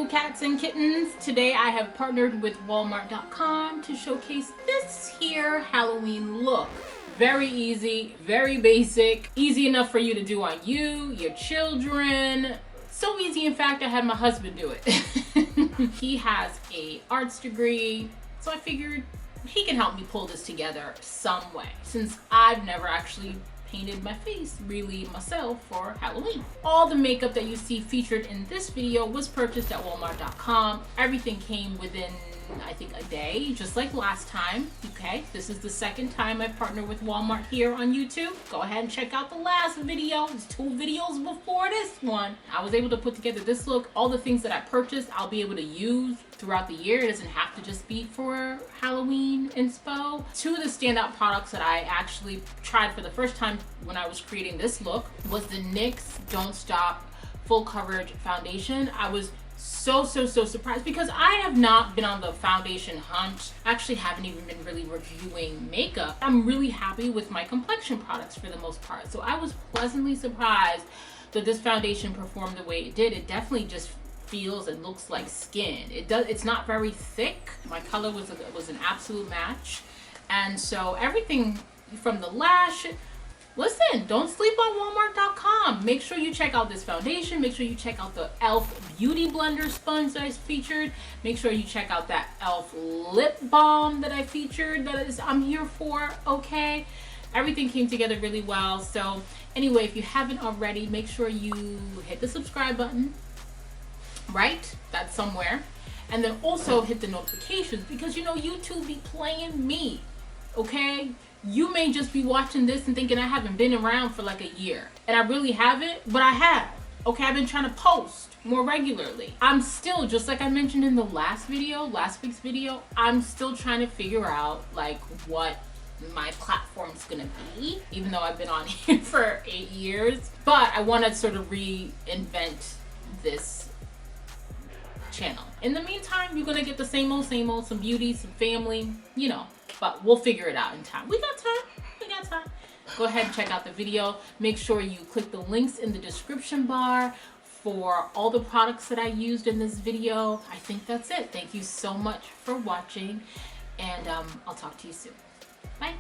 Hello cats and kittens. Today I have partnered with Walmart.com to showcase this here Halloween look. Very easy, very basic, easy enough for you to do on you, your children. So easy, in fact, I had my husband do it. He has a arts degree, so I figured he can help me pull this together some way, since I've never actually painted my face really myself for Halloween. All the makeup that you see featured in this video was purchased at Walmart.com. Everything came within, I think, a day, just like last time. Okay, this is the second time I've partnered with Walmart here on YouTube. Go ahead and check out the last video. There's 2 videos before this one. I was able to put together this look. All the things that I purchased, I'll be able to use throughout the year. It doesn't have to just be for Halloween inspo. 2 of the standout products that I actually tried for the first time when I was creating this look was the NYX Don't Stop Full Coverage Foundation. I was so surprised because I have not been on the foundation hunt. I actually haven't even been really reviewing makeup. I'm really happy with my complexion products for the most part. So I was pleasantly surprised that this foundation performed the way it did. It definitely just feels and looks like skin. It's not very thick. My color was an absolute match. And so everything from the lash, listen, don't sleep on Walmart.com. Make sure you check out this foundation. Make sure you check out the e.l.f. Beauty Blender sponge that I featured. Make sure you check out that e.l.f. lip balm that I featured, I'm here for, okay? Everything came together really well. So anyway, if you haven't already, make sure you hit the subscribe button, right? That's somewhere. And then also hit the notifications, because you know YouTube be playing me, okay? You may just be watching this and thinking I haven't been around for like a year. And I really haven't, but I have. Okay, I've been trying to post more regularly. I'm still, just like I mentioned in the last week's video, I'm still trying to figure out like what my platform's gonna be, even though I've been on here for 8 years. But I want to sort of reinvent this channel. In the meantime, you're gonna get the same old, some beauty, some family, you know, but we'll figure it out in time. We got time. Go ahead and check out the video. Make sure you click the links in the description bar for all the products that I used in this video. I think that's it. Thank you so much for watching, and I'll talk to you soon. Bye.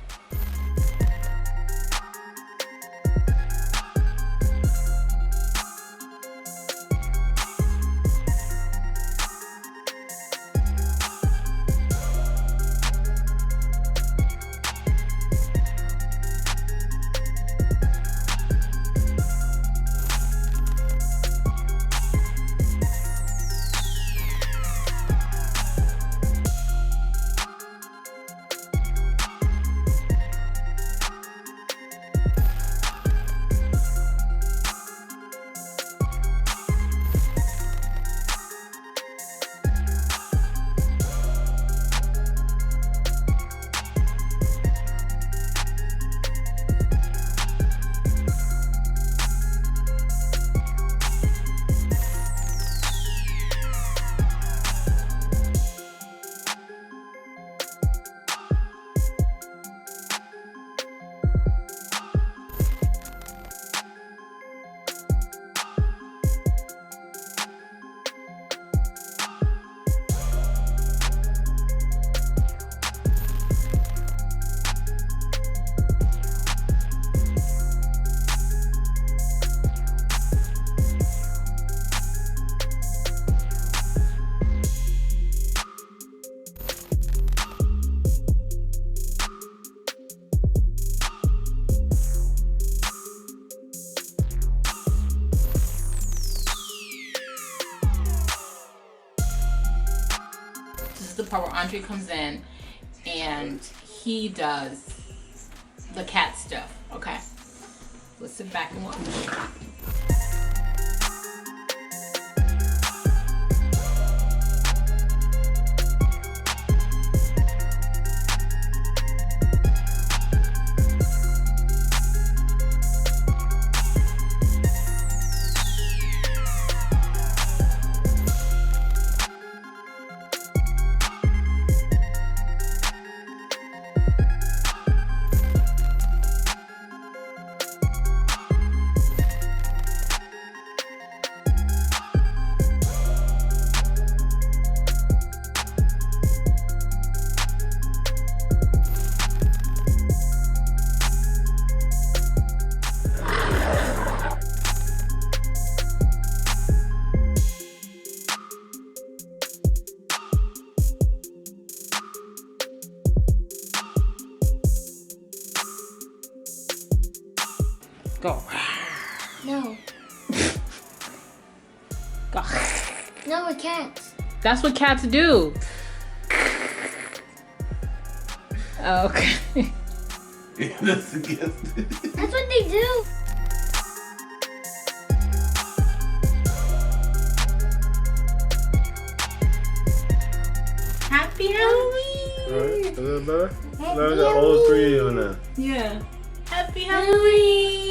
The part where Andre comes in and he does the cat stuff. Okay, let's sit back and watch. Go. No. Go. No, we can't. That's what cats do. Okay. That's against it. That's what they do. Happy Halloween! Alright, is that better? Happy Now I got all three of them now. Yeah. Happy Halloween!